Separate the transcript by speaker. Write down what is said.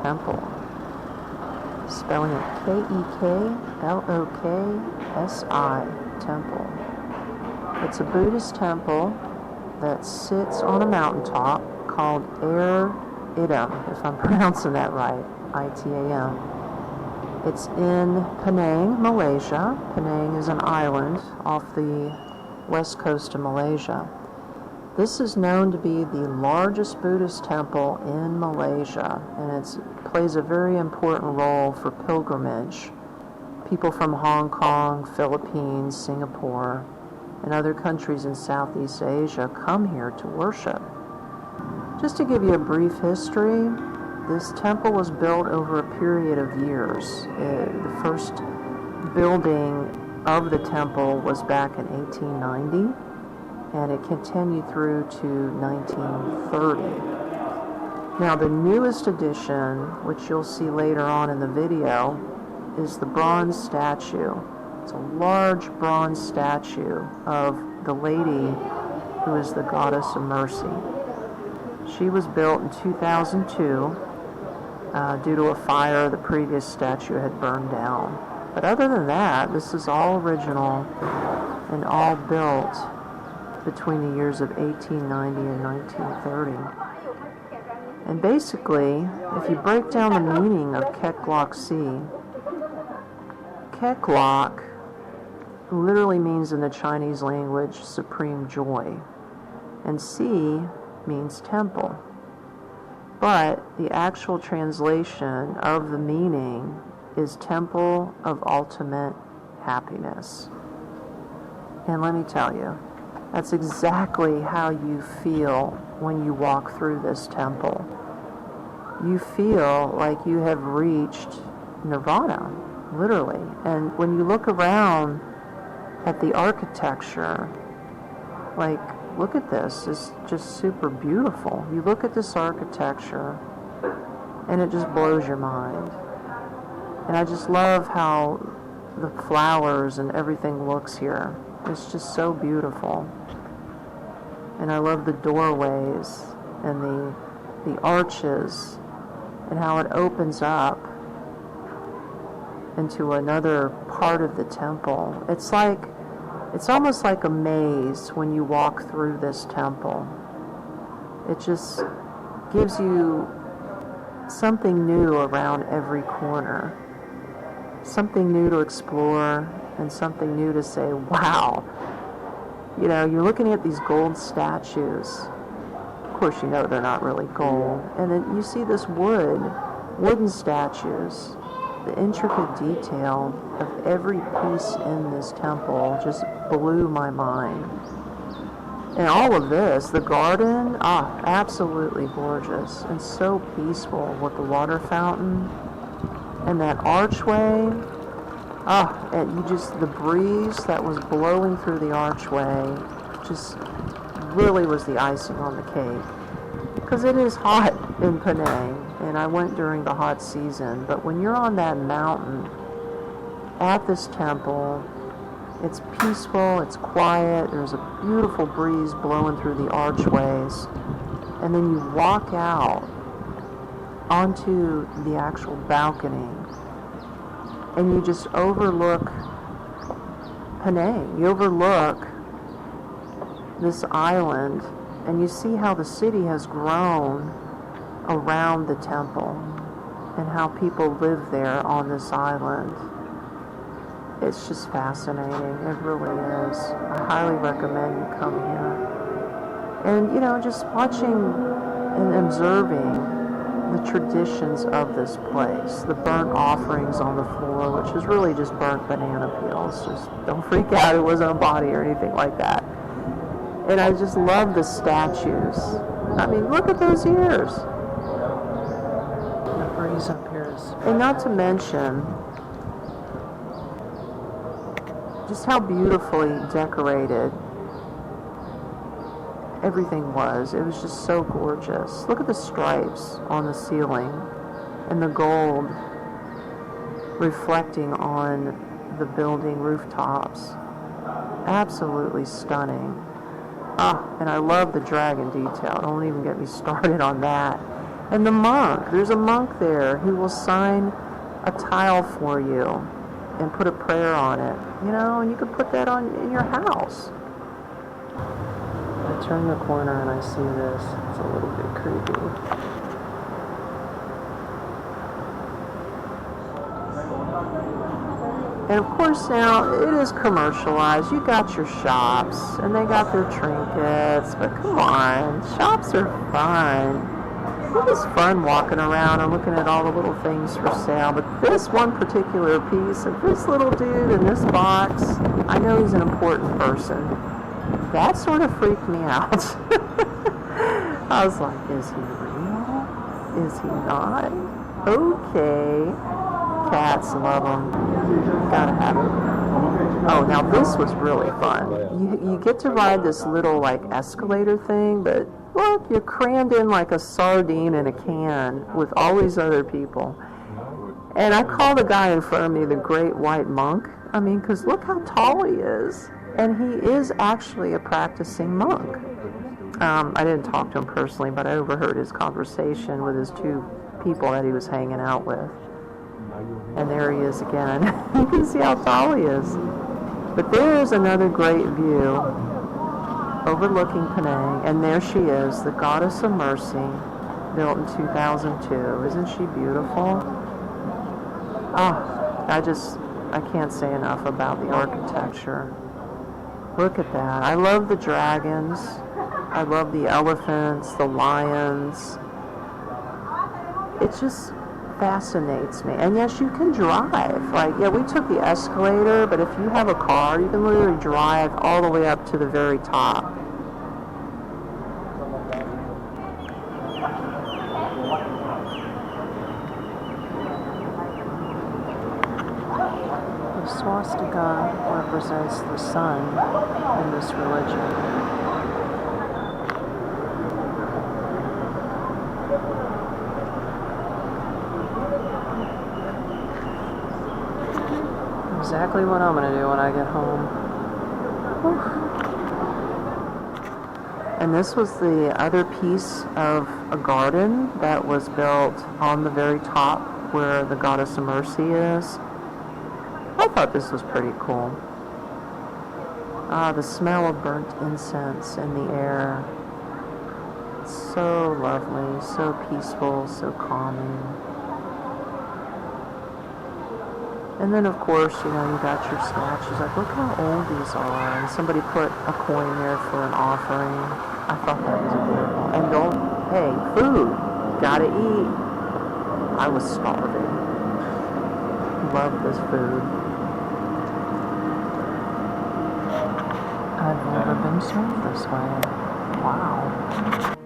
Speaker 1: Temple. Spelling it Kekloksi Temple. It's a Buddhist temple that sits on a mountaintop called Idam, if I'm pronouncing that right, Itam. It's in Penang, Malaysia. Penang is an island off the west coast of Malaysia. This is known to be the largest Buddhist temple in Malaysia, and it plays a very important role for pilgrimage. People from Hong Kong, Philippines, Singapore, and other countries in Southeast Asia come here to worship. Just to give you a brief history, this temple was built over a period of years. The first building of the temple was back in 1890, and it continued through to 1930. Now, the newest addition, which you'll see later on in the video, is the bronze statue. It's a large bronze statue of the lady who is the goddess of mercy. She was built in 2002 due to a fire. The previous statue had burned down. But other than that, this is all original and all built between the years of 1890 and 1930. And basically, if you break down the meaning of Kek Lok, Kek Lok literally means in the Chinese language supreme joy, and Si means temple. But the actual translation of the meaning is temple of ultimate happiness. And let me tell you, that's exactly how you feel when you walk through this temple. You feel like you have reached Nirvana, literally. And when you look around at the architecture, like, look at this, it's just super beautiful. You look at this architecture, and it just blows your mind. And I just love how the flowers and everything looks here. It's just so beautiful. And I love the doorways and the arches and how it opens up into another part of the temple. It's almost like a maze when you walk through this temple. It just gives you something new around every corner. Something new to explore and something new to say, wow. You know, you're looking at these gold statues. Of course, you know they're not really gold. And then you see this wooden statues. The intricate detail of every piece in this temple just blew my mind. And all of this, the garden, absolutely gorgeous and so peaceful with the water fountain and that archway. And the breeze that was blowing through the archway just really was the icing on the cake. Because it is hot in Penang, and I went during the hot season, but when you're on that mountain at this temple, it's peaceful, it's quiet, there's a beautiful breeze blowing through the archways, and then you walk out onto the actual balcony, and you just overlook Penang. You overlook this island, and you see how the city has grown around the temple and how people live there on this island. It's just fascinating. It really is. I highly recommend you come here. And, just watching and observing the traditions of this place. The burnt offerings on the floor, which is really just burnt banana peels. Just don't freak out. It wasn't a body or anything like that. And I just love the statues. I mean, look at those ears. The breeze up here is... And not to mention just how beautifully decorated everything was. It was just so gorgeous. Look at the stripes on the ceiling and the gold reflecting on the building rooftops. Absolutely stunning. And I love the dragon detail. Don't even get me started on that. And the monk, there's a monk there who will sign a tile for you and put a prayer on it, and you could put that on in your house. I turn the corner and I see this. It's a little bit creepy. And of course now, it is commercialized. You got your shops, and they got their trinkets, but come on, shops are fun. It is fun walking around and looking at all the little things for sale, but this one particular piece of this little dude in this box, I know he's an important person. That sort of freaked me out. I was like, is he real? Is he not? Okay. Cats love them. Gotta have it. Oh, now this was really fun. You get to ride this little like escalator thing, but look, you're crammed in like a sardine in a can with all these other people. And I call the guy in front of me the Great White Monk. I mean, because look how tall he is. And he is actually a practicing monk. I didn't talk to him personally, but I overheard his conversation with his two people that he was hanging out with. And there he is again. You can see how tall he is. But there's another great view overlooking Penang. And there she is, the Goddess of Mercy, built in 2002. Isn't she beautiful? Oh, I can't say enough about the architecture. Look at that. I love the dragons. I love the elephants, the lions. It just fascinates me. And yes, you can drive. Like, yeah, we took the escalator, but if you have a car, you can literally drive all the way up to the very top. The swastika represents the sun in this religion. Exactly what I'm going to do when I get home. Whew. And this was the other piece of a garden that was built on the very top where the Goddess of Mercy is. I thought this was pretty cool. The smell of burnt incense in the air. It's so lovely, so peaceful, so calming. And then, of course, you got your statues. Like, look how old these are. And somebody put a coin there for an offering. I thought that was beautiful. And hey, food. Gotta eat. I was starving. Love this food. I've never been served this way. Wow.